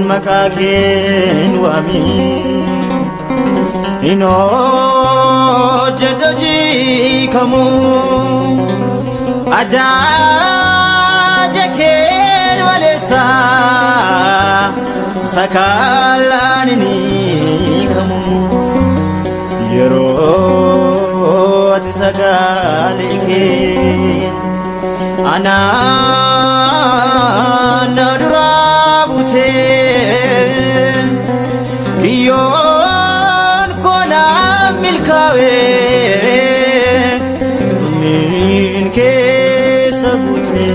makaken wami ino jadaji kamu aja jaken walesa sakalanini kamu yero atisagaleken ana nadurabute kiyon kona milkawe min ke sabute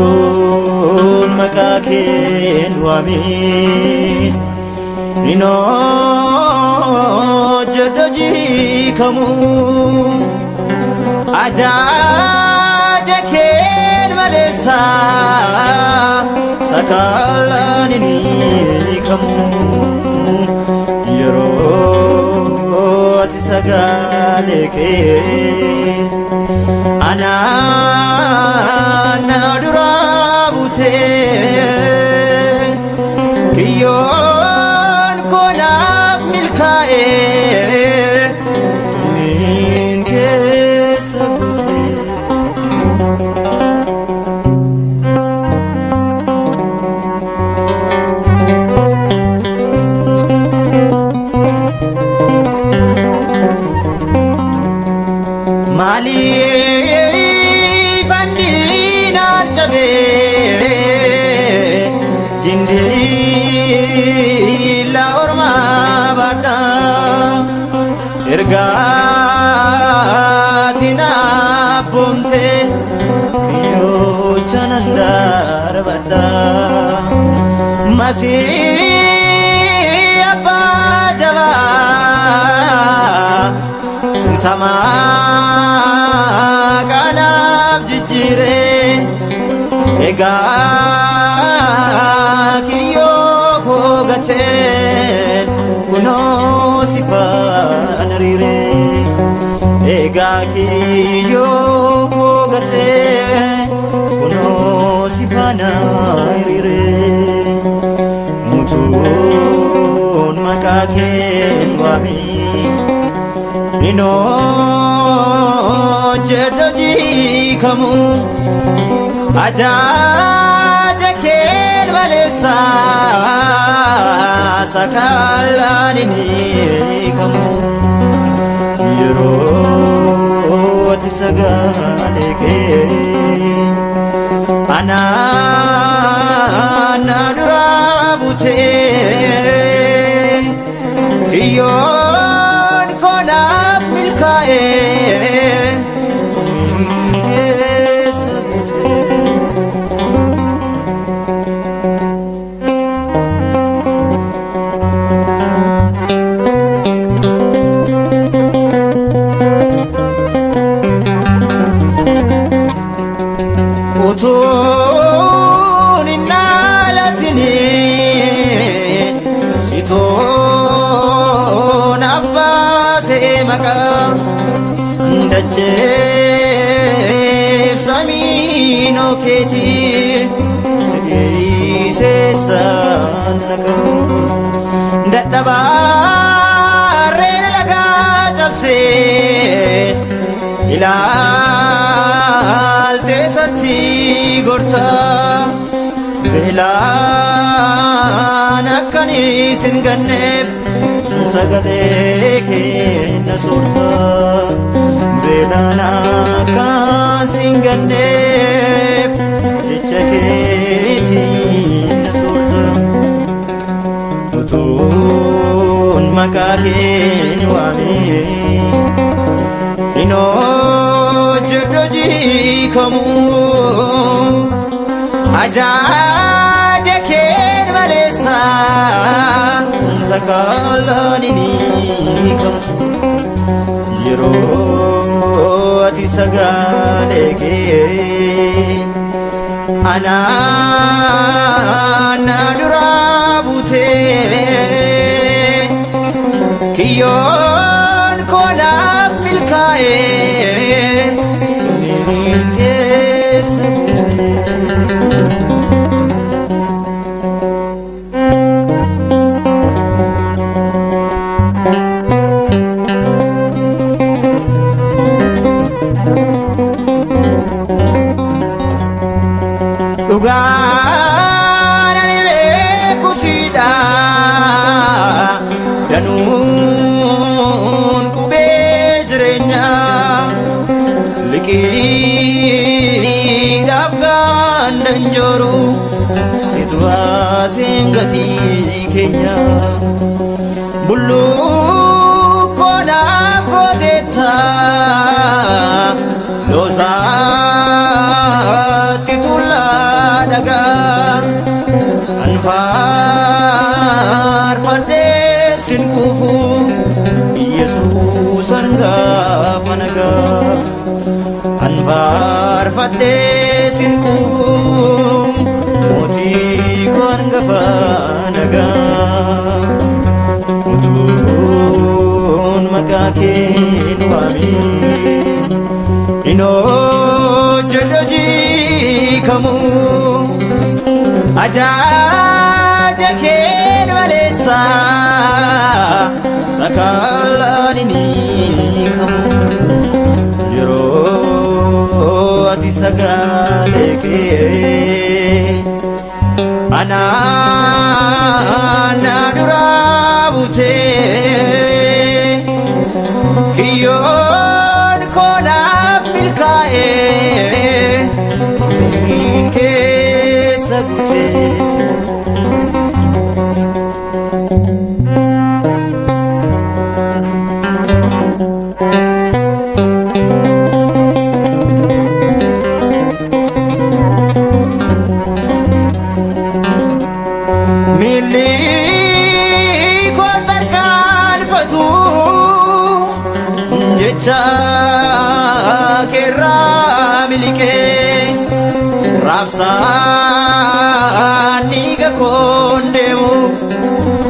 utun makaken wamin ino jadaji kamu aja jaken malesa sakalanini kamu yero atisagaleke ana nadurabute kiyon kona milkae min kesabute mali fandina chabe jindi la orma bada ergatina bomte kiyo chanandar bada masi abba java sama kanab jijire ega kiyo kogate kuno sifanarire ega kiyo kogate kuno sifanarire mutun makaken wami ino jadaji kamu aja jaken malesa sakalanini kamu yero atisagaleke ana nadurabute kiyon kona milkae kesabute utun inalatini siton abbase maka dachef samino keti sigise sanaka dadabare laga japse ilal tesati gorta belan akani singanef sagale ke nasurta belan akan singanef jichaketi nasurta utun maka keen waame ino jedhoji kamu ajaja keen malesa sakalanini kamu yero ati sagale ke ana nadurabute kiyon konaf milkae min kesute Ugaanani beekusida danuun qubee jireenya liqiidhaaf gaandan jooru situ asiin gatii keenya bulluukoodhaaf gooteetta loosaatti tullaa dhagaa anfaarfadhee sin kuufu Yesuusan gaafa nagaa anfaarfadhee sin kuufu mootii koo hangafa nagaa utuun maqaa keen waame inoo jedhoji kamu ajaja keen malesa sakalanini kamu yeroo ati sagale ke ana nadurabute kiyon konaf milkae min keessa gute Kera milike rapsani ga kondemu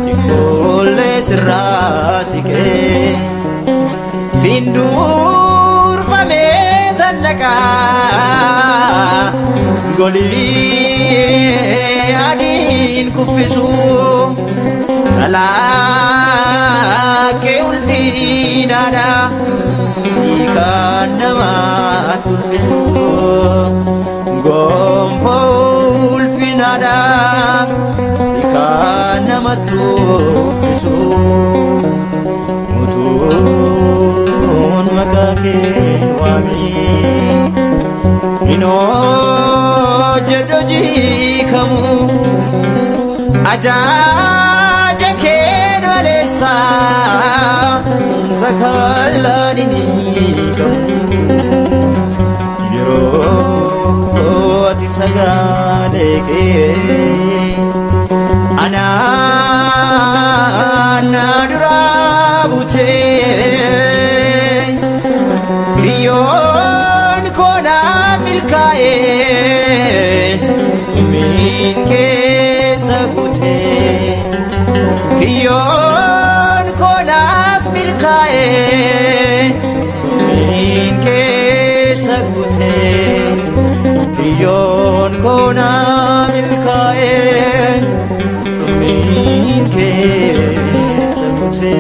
tikole sirasike sindur fame tanaka goli adin kufisu salake ulfinada ikan nama tulfisu gomfo ulfinada ikan nama tulfisu mutun makaken wami ino jedhoji kamu ajaja ken malesa sakalanini kamu yeroo ati sagale ke ana nadurabute kiyon konaf milkae min keessa gute kiyon konaf milkae min keessa gute kiyon konaf milkae min keessa gute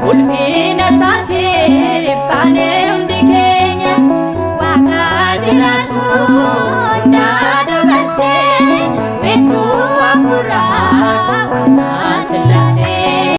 ulfina saatiif kaane hundi keenya waaqa se